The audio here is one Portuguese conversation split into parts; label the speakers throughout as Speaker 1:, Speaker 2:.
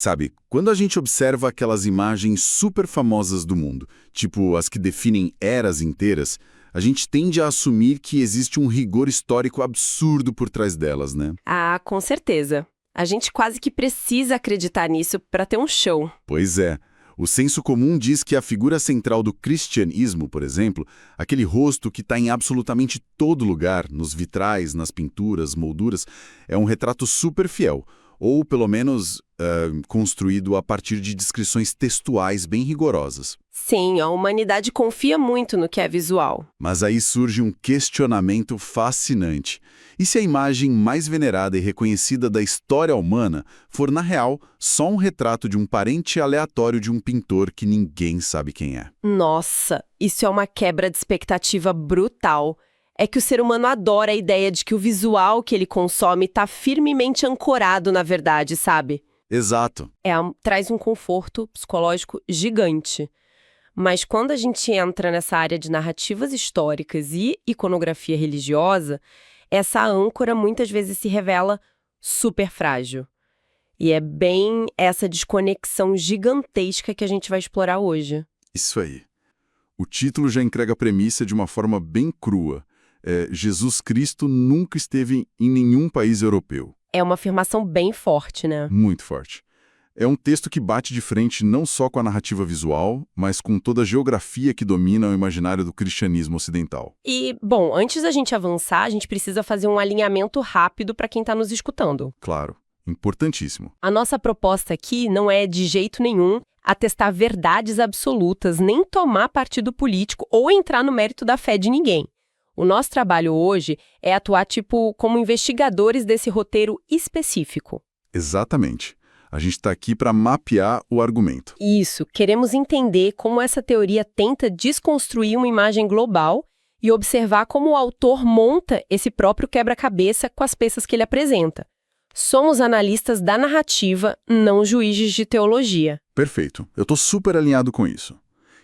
Speaker 1: Sabe, quando a gente observa aquelas imagens super famosas do mundo, tipo as que definem eras inteiras, a gente tende a assumir que existe um rigor histórico absurdo por trás delas, né?
Speaker 2: Ah, com certeza. A gente quase que precisa acreditar nisso para ter um show.
Speaker 1: Pois é. O senso comum diz que a figura central do cristianismo, por exemplo, aquele rosto que está em absolutamente todo lugar, nos vitrais, nas pinturas, molduras, é um retrato super fiel, ou pelo menos construído a partir de descrições textuais bem rigorosas.
Speaker 2: Sim, a humanidade confia muito no que é visual.
Speaker 1: Mas aí surge um questionamento fascinante. E se a imagem mais venerada e reconhecida da história humana for, na real, só um retrato de um parente aleatório de um pintor que ninguém sabe quem é?
Speaker 2: Nossa, isso é uma quebra de expectativa brutal. É que o ser humano adora a ideia de que o visual que ele consome está firmemente ancorado na verdade, sabe?
Speaker 1: Exato.
Speaker 2: Traz um conforto psicológico gigante. Mas quando a gente entra nessa área de narrativas históricas e iconografia religiosa, essa âncora muitas vezes se revela super frágil. E é bem essa desconexão gigantesca que a gente vai explorar hoje.
Speaker 1: Isso aí. O título já entrega a premissa de uma forma bem crua. Jesus Cristo nunca esteve em nenhum país europeu.
Speaker 2: É uma afirmação bem forte, né?
Speaker 1: Muito forte. É um texto que bate de frente não só com a narrativa visual, mas com toda a geografia que domina o imaginário do cristianismo ocidental.
Speaker 2: E, bom, antes da gente avançar, a gente precisa fazer um alinhamento rápido para quem está nos escutando.
Speaker 1: Claro, importantíssimo.
Speaker 2: A nossa proposta aqui não é, de jeito nenhum, atestar verdades absolutas, nem tomar partido político ou entrar no mérito da fé de ninguém. O nosso trabalho hoje é atuar, como investigadores desse roteiro específico.
Speaker 1: Exatamente. A gente está aqui para mapear o argumento.
Speaker 2: Isso, queremos entender como essa teoria tenta desconstruir uma imagem global e observar como o autor monta esse próprio quebra-cabeça com as peças que ele apresenta. Somos analistas da narrativa, não juízes de teologia.
Speaker 1: Perfeito. Eu estou super alinhado com isso.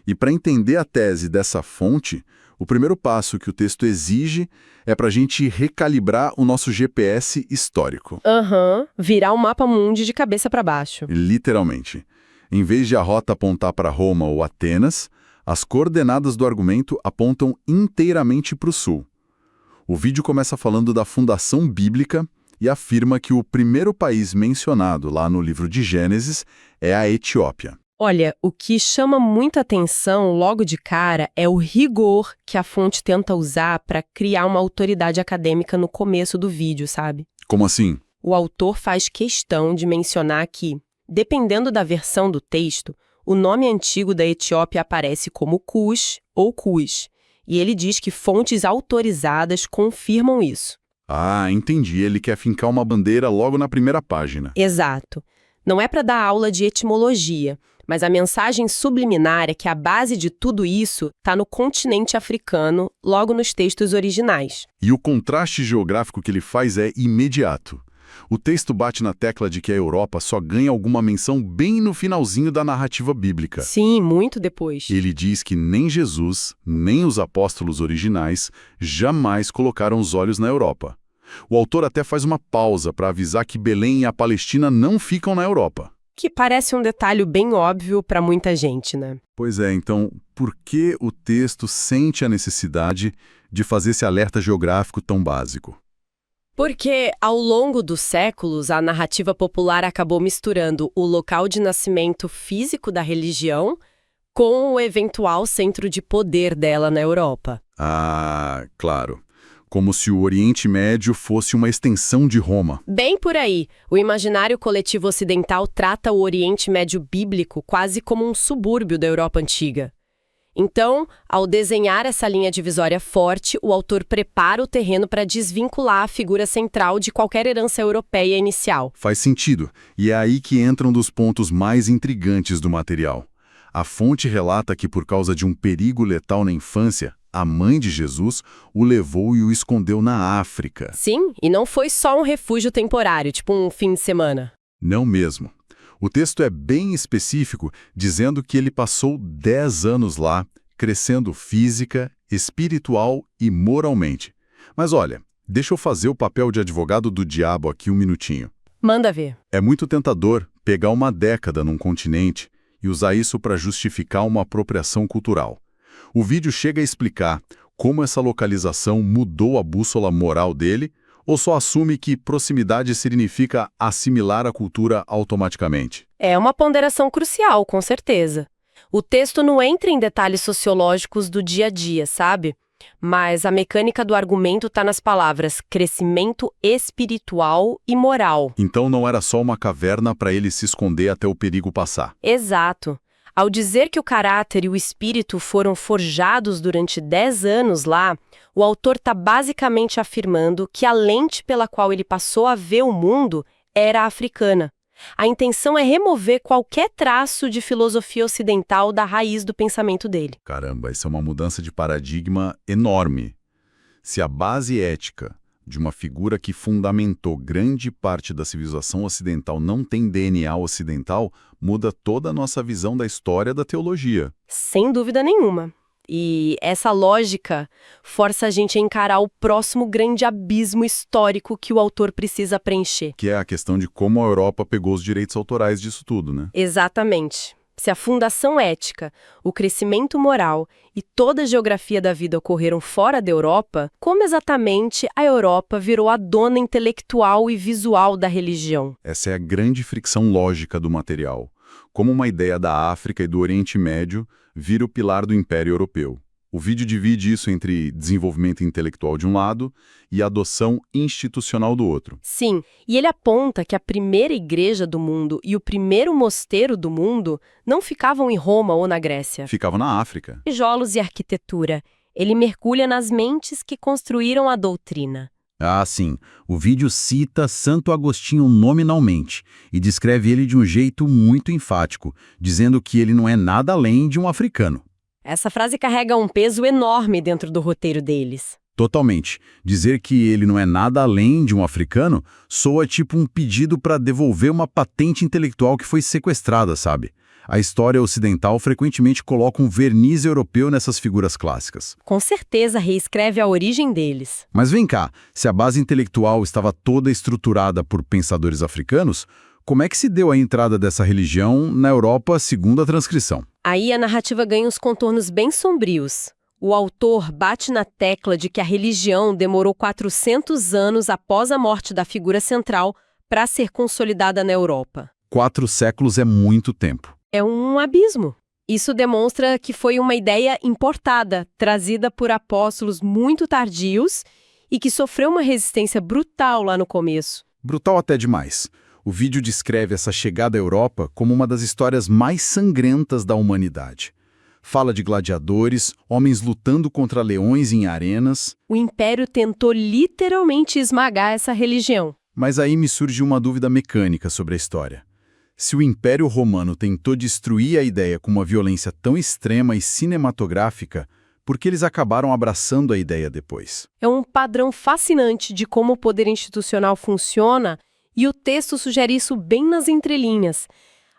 Speaker 1: E para entender a tese dessa fonte, o primeiro passo que o texto exige é para a gente recalibrar o nosso GPS histórico.
Speaker 2: Virar o mapa mundi de cabeça para baixo.
Speaker 1: Literalmente. Em vez de a rota apontar para Roma ou Atenas, as coordenadas do argumento apontam inteiramente para o sul. O vídeo começa falando da fundação bíblica e afirma que o primeiro país mencionado lá no livro de Gênesis é a Etiópia.
Speaker 2: Olha, o que chama muita atenção logo de cara é o rigor que a fonte tenta usar para criar uma autoridade acadêmica no começo do vídeo, sabe?
Speaker 1: Como assim?
Speaker 2: O autor faz questão de mencionar que, dependendo da versão do texto, o nome antigo da Etiópia aparece como Cush ou Cus, e ele diz que fontes autorizadas confirmam isso.
Speaker 1: Ah, entendi. Ele quer fincar uma bandeira logo na primeira página.
Speaker 2: Exato. Não é para dar aula de etimologia, mas a mensagem subliminar é que a base de tudo isso está no continente africano, logo nos textos originais.
Speaker 1: E o contraste geográfico que ele faz é imediato. O texto bate na tecla de que a Europa só ganha alguma menção bem no finalzinho da narrativa bíblica.
Speaker 2: Sim, muito depois.
Speaker 1: Ele diz que nem Jesus, nem os apóstolos originais jamais colocaram os olhos na Europa. O autor até faz uma pausa para avisar que Belém e a Palestina não ficam na Europa.
Speaker 2: Que parece um detalhe bem óbvio para muita gente, né?
Speaker 1: Pois é, então, por que o texto sente a necessidade de fazer esse alerta geográfico tão básico?
Speaker 2: Porque, ao longo dos séculos, a narrativa popular acabou misturando o local de nascimento físico da religião com o eventual centro de poder dela na Europa.
Speaker 1: Ah, claro. Como se o Oriente Médio fosse uma extensão de Roma.
Speaker 2: Bem por aí. O imaginário coletivo ocidental trata o Oriente Médio bíblico quase como um subúrbio da Europa antiga. Então, ao desenhar essa linha divisória forte, o autor prepara o terreno para desvincular a figura central de qualquer herança europeia inicial.
Speaker 1: Faz sentido. E é aí que entra um dos pontos mais intrigantes do material. A fonte relata que, por causa de um perigo letal na infância, a mãe de Jesus o levou e o escondeu na África.
Speaker 2: Sim, e não foi só um refúgio temporário, tipo um fim de semana.
Speaker 1: Não mesmo. O texto é bem específico, dizendo que ele passou 10 anos lá, crescendo física, espiritual e moralmente. Mas olha, deixa eu fazer o papel de advogado do diabo aqui um minutinho.
Speaker 2: Manda ver.
Speaker 1: É muito tentador pegar uma década num continente e usar isso para justificar uma apropriação cultural. O vídeo chega a explicar como essa localização mudou a bússola moral dele, ou só assume que proximidade significa assimilar a cultura automaticamente?
Speaker 2: É uma ponderação crucial, com certeza. O texto não entra em detalhes sociológicos do dia a dia, sabe? Mas a mecânica do argumento está nas palavras crescimento espiritual e moral.
Speaker 1: Então não era só uma caverna para ele se esconder até o perigo passar.
Speaker 2: Exato. Ao dizer que o caráter e o espírito foram forjados durante 10 anos lá, o autor está basicamente afirmando que a lente pela qual ele passou a ver o mundo era africana. A intenção é remover qualquer traço de filosofia ocidental da raiz do pensamento dele.
Speaker 1: Caramba, isso é uma mudança de paradigma enorme. Se a base ética de uma figura que fundamentou grande parte da civilização ocidental não tem DNA ocidental, muda toda a nossa visão da história da teologia.
Speaker 2: Sem dúvida nenhuma. E essa lógica força a gente a encarar o próximo grande abismo histórico que o autor precisa preencher.
Speaker 1: Que é a questão de como a Europa pegou os direitos autorais disso tudo, né?
Speaker 2: Exatamente. Se a fundação ética, o crescimento moral e toda a geografia da vida ocorreram fora da Europa, como exatamente a Europa virou a dona intelectual e visual da religião?
Speaker 1: Essa é a grande fricção lógica do material. Como uma ideia da África e do Oriente Médio vira o pilar do Império Europeu. O vídeo divide isso entre desenvolvimento intelectual de um lado e adoção institucional do outro.
Speaker 2: Sim, e ele aponta que a primeira igreja do mundo e o primeiro mosteiro do mundo não ficavam em Roma ou na Grécia.
Speaker 1: Ficavam na África.
Speaker 2: Tijolos e arquitetura. Ele mergulha nas mentes que construíram a doutrina.
Speaker 3: Ah, sim. O vídeo cita Santo Agostinho nominalmente e descreve ele de um jeito muito enfático, dizendo que ele não é nada além de um africano.
Speaker 2: Essa frase carrega um peso enorme dentro do roteiro deles.
Speaker 3: Totalmente. Dizer que ele não é nada além de um africano soa tipo um pedido para devolver uma patente intelectual que foi sequestrada, sabe? A história ocidental frequentemente coloca um verniz europeu nessas figuras clássicas.
Speaker 2: Com certeza reescreve a origem deles.
Speaker 3: Mas vem cá, se a base intelectual estava toda estruturada por pensadores africanos, como é que se deu a entrada dessa religião na Europa segundo a transcrição?
Speaker 2: Aí a narrativa ganha uns contornos bem sombrios. O autor bate na tecla de que a religião demorou 400 anos após a morte da figura central para ser consolidada na Europa.
Speaker 3: 4 séculos é muito tempo.
Speaker 2: É um abismo. Isso demonstra que foi uma ideia importada, trazida por apóstolos muito tardios e que sofreu uma resistência brutal lá no começo.
Speaker 3: Brutal até demais. O vídeo descreve essa chegada à Europa como uma das histórias mais sangrentas da humanidade. Fala de gladiadores, homens lutando contra leões em arenas.
Speaker 2: O Império tentou literalmente esmagar essa religião.
Speaker 3: Mas aí me surge uma dúvida mecânica sobre a história. Se o Império Romano tentou destruir a ideia com uma violência tão extrema e cinematográfica, por que eles acabaram abraçando a ideia depois?
Speaker 2: É um padrão fascinante de como o poder institucional funciona e o texto sugere isso bem nas entrelinhas.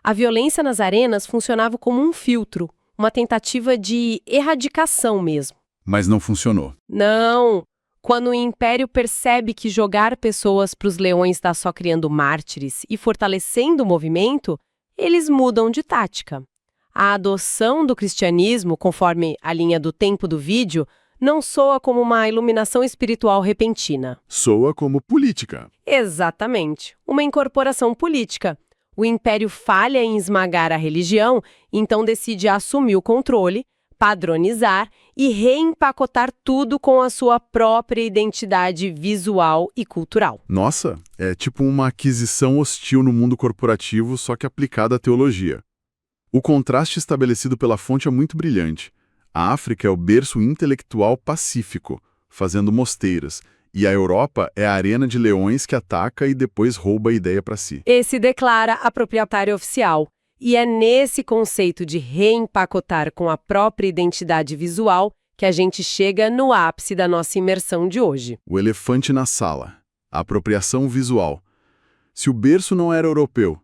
Speaker 2: A violência nas arenas funcionava como um filtro, uma tentativa de erradicação mesmo.
Speaker 3: Mas não funcionou.
Speaker 2: Não! Quando o Império percebe que jogar pessoas para os leões está só criando mártires e fortalecendo o movimento, eles mudam de tática. A adoção do cristianismo, conforme a linha do tempo do vídeo, não soa como uma iluminação espiritual repentina.
Speaker 1: Soa como política.
Speaker 2: Exatamente. Uma incorporação política. O Império falha em esmagar a religião, então decide assumir o controle, padronizar e reempacotar tudo com a sua própria identidade visual e cultural.
Speaker 1: Nossa, é tipo uma aquisição hostil no mundo corporativo, só que aplicada à teologia. O contraste estabelecido pela fonte é muito brilhante. A África é o berço intelectual pacífico, fazendo mosteiras, e a Europa é a arena de leões que ataca e depois rouba a ideia para si.
Speaker 2: Esse declara a proprietária oficial. E é nesse conceito de reempacotar com a própria identidade visual que a gente chega no ápice da nossa imersão de hoje.
Speaker 1: O elefante na sala. A apropriação visual. Se o berço não era europeu,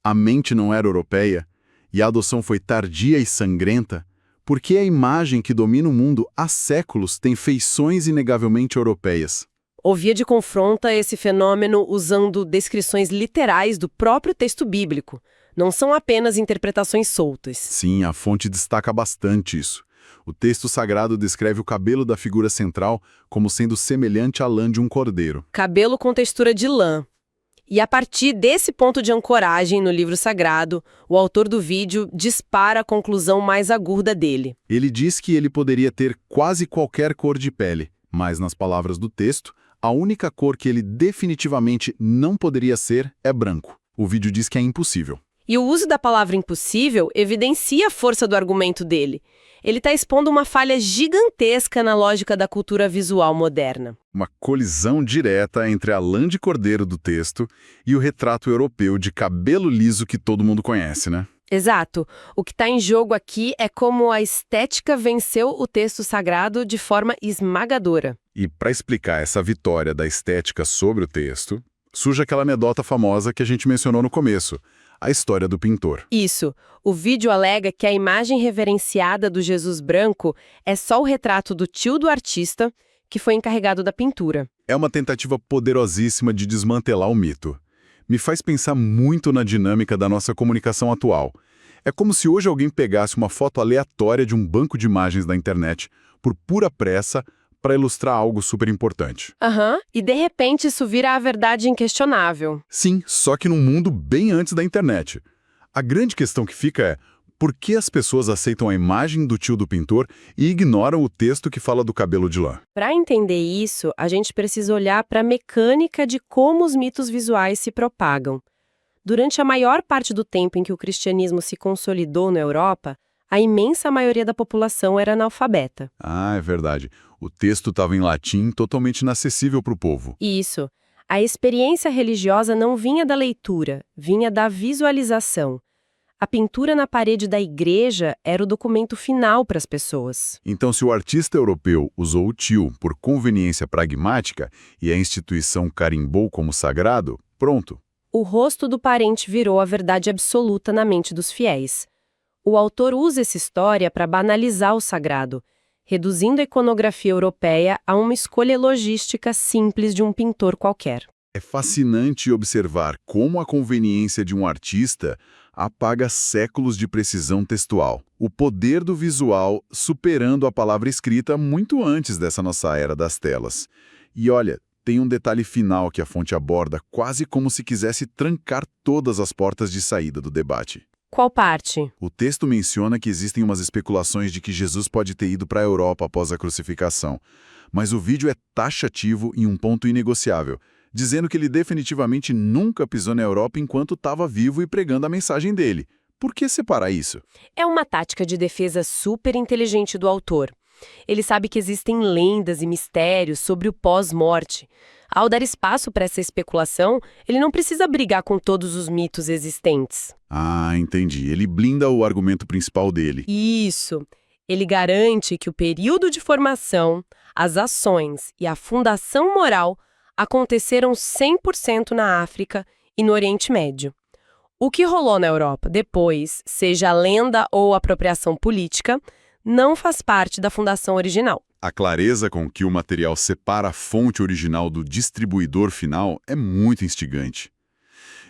Speaker 1: a mente não era europeia, e a adoção foi tardia e sangrenta, por que a imagem que domina o mundo há séculos tem feições inegavelmente europeias?
Speaker 2: Ovídio confronta esse fenômeno usando descrições literais do próprio texto bíblico. Não são apenas interpretações soltas.
Speaker 1: Sim, a fonte destaca bastante isso. O texto sagrado descreve o cabelo da figura central como sendo semelhante à lã de um cordeiro.
Speaker 2: Cabelo com textura de lã. E a partir desse ponto de ancoragem no livro sagrado, o autor do vídeo dispara a conclusão mais aguda dele.
Speaker 1: Ele diz que ele poderia ter quase qualquer cor de pele, mas nas palavras do texto, a única cor que ele definitivamente não poderia ser é branco. O vídeo diz que é impossível.
Speaker 2: E o uso da palavra impossível evidencia a força do argumento dele. Ele está expondo uma falha gigantesca na lógica da cultura visual moderna.
Speaker 1: Uma colisão direta entre a lã de cordeiro do texto e o retrato europeu de cabelo liso que todo mundo conhece, né?
Speaker 2: Exato. O que está em jogo aqui é como a estética venceu o texto sagrado de forma esmagadora.
Speaker 1: E para explicar essa vitória da estética sobre o texto, surge aquela anedota famosa que a gente mencionou no começo, a história do pintor.
Speaker 2: Isso. O vídeo alega que a imagem reverenciada do Jesus branco é só o retrato do tio do artista, que foi encarregado da pintura.
Speaker 1: É uma tentativa poderosíssima de desmantelar o mito. Me faz pensar muito na dinâmica da nossa comunicação atual. É como se hoje alguém pegasse uma foto aleatória de um banco de imagens da internet, por pura pressa, para ilustrar algo super importante.
Speaker 2: E de repente isso vira a verdade inquestionável.
Speaker 1: Sim, só que num mundo bem antes da internet. A grande questão que fica é, por que as pessoas aceitam a imagem do tio do pintor e ignoram o texto que fala do cabelo de lã?
Speaker 2: Para entender isso, a gente precisa olhar para a mecânica de como os mitos visuais se propagam. Durante a maior parte do tempo em que o cristianismo se consolidou na Europa, a imensa maioria da população era analfabeta.
Speaker 1: Ah, é verdade. O texto estava em latim, totalmente inacessível para o povo.
Speaker 2: Isso. A experiência religiosa não vinha da leitura, vinha da visualização. A pintura na parede da igreja era o documento final para as pessoas.
Speaker 1: Então, se o artista europeu usou o tio por conveniência pragmática e a instituição carimbou como sagrado, pronto.
Speaker 2: O rosto do parente virou a verdade absoluta na mente dos fiéis. O autor usa essa história para banalizar o sagrado, reduzindo a iconografia europeia a uma escolha logística simples de um pintor qualquer.
Speaker 1: É fascinante observar como a conveniência de um artista apaga séculos de precisão textual. O poder do visual superando a palavra escrita muito antes dessa nossa era das telas. E olha, tem um detalhe final que a fonte aborda quase como se quisesse trancar todas as portas de saída do debate.
Speaker 2: Qual parte?
Speaker 1: O texto menciona que existem umas especulações de que Jesus pode ter ido para a Europa após a crucificação. Mas o vídeo é taxativo em um ponto inegociável, dizendo que ele definitivamente nunca pisou na Europa enquanto estava vivo e pregando a mensagem dele. Por que separar isso?
Speaker 2: É uma tática de defesa super inteligente do autor. Ele sabe que existem lendas e mistérios sobre o pós-morte. Ao dar espaço para essa especulação, ele não precisa brigar com todos os mitos existentes.
Speaker 1: Ah, entendi. Ele blinda o argumento principal dele.
Speaker 2: Isso. Ele garante que o período de formação, as ações e a fundação moral aconteceram 100% na África e no Oriente Médio. O que rolou na Europa depois, seja lenda ou apropriação política, não faz parte da fundação original.
Speaker 1: A clareza com que o material separa a fonte original do distribuidor final é muito instigante.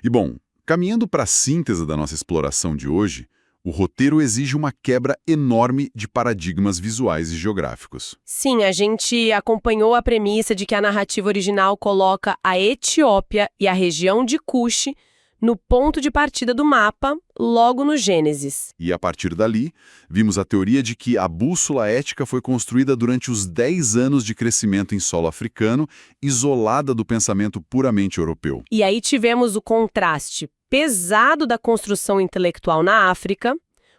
Speaker 1: E bom, caminhando para a síntese da nossa exploração de hoje, o roteiro exige uma quebra enorme de paradigmas visuais e geográficos.
Speaker 2: Sim, a gente acompanhou a premissa de que a narrativa original coloca a Etiópia e a região de Cush no ponto de partida do mapa, logo no Gênesis.
Speaker 1: E a partir dali, vimos a teoria de que a bússola ética foi construída durante os 10 anos de crescimento em solo africano, isolada do pensamento puramente europeu.
Speaker 2: E aí tivemos o contraste pesado da construção intelectual na África,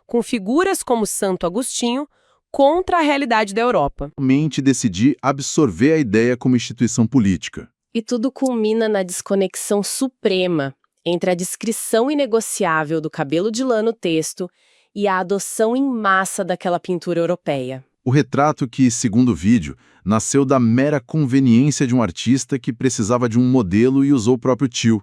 Speaker 2: com figuras como Santo Agostinho, contra a realidade da Europa.
Speaker 1: Mente decidir absorver a ideia como instituição política.
Speaker 2: E tudo culmina na desconexão suprema entre a descrição inegociável do cabelo de lã no texto e a adoção em massa daquela pintura europeia.
Speaker 1: O retrato que, segundo o vídeo, nasceu da mera conveniência de um artista que precisava de um modelo e usou o próprio tio.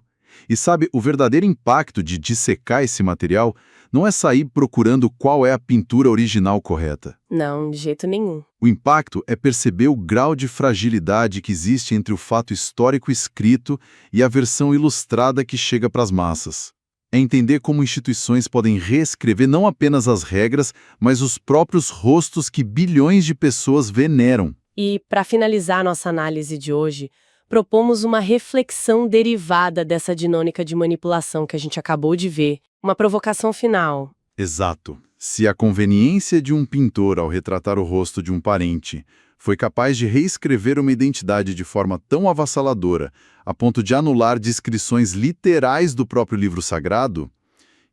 Speaker 3: E sabe, o verdadeiro impacto de dissecar esse material não é sair procurando qual é a pintura original correta.
Speaker 2: Não, de jeito nenhum.
Speaker 3: O impacto é perceber o grau de fragilidade que existe entre o fato histórico escrito e a versão ilustrada que chega para as massas. É entender como instituições podem reescrever não apenas as regras, mas os próprios rostos que bilhões de pessoas veneram.
Speaker 2: E, para finalizar nossa análise de hoje, propomos uma reflexão derivada dessa dinâmica de manipulação que a gente acabou de ver. Uma provocação final.
Speaker 3: Exato. Se a conveniência de um pintor ao retratar o rosto de um parente foi capaz de reescrever uma identidade de forma tão avassaladora, a ponto de anular descrições literais do próprio livro sagrado,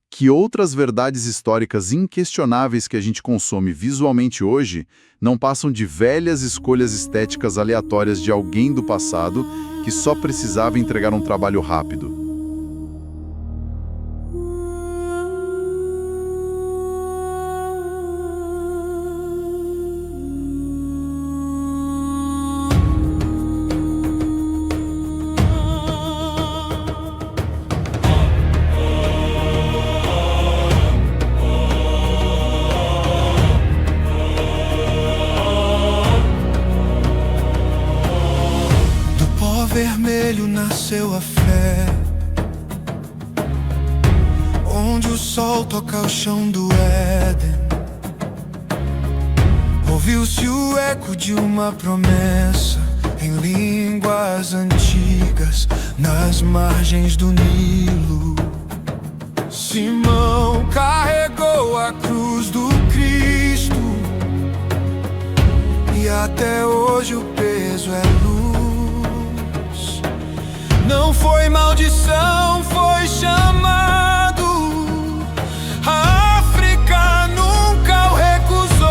Speaker 3: que outras verdades históricas inquestionáveis que a gente consome visualmente hoje não passam de velhas escolhas estéticas aleatórias de alguém do passado que só precisava entregar um trabalho rápido.
Speaker 4: Vermelho nasceu a fé, onde o sol toca o chão do Éden. Ouviu-se o eco de uma promessa em línguas antigas, nas margens do Nilo. Simão carregou a cruz do Cristo, e até hoje o peso é luz. Não foi maldição, foi chamado. A África nunca o recusou.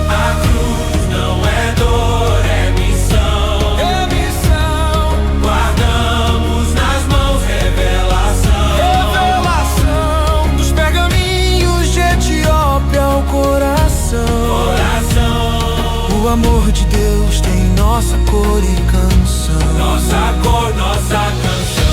Speaker 4: A cruz não é dor, é missão. É missão. Guardamos nas mãos revelação. Revelação dos pergaminhos de Etiópia ao coração. O amor de Deus tem nossa cor e canção. Nossa cor, nossa canção.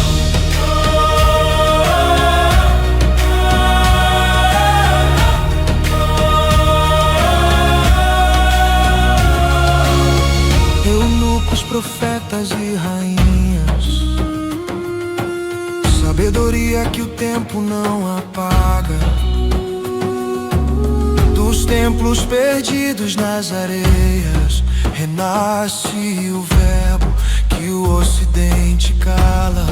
Speaker 4: Eunucos, profetas e rainhas, sabedoria que o tempo não apaga. Dos templos perdidos nas areias, renasce o verbo que o ocidente cala.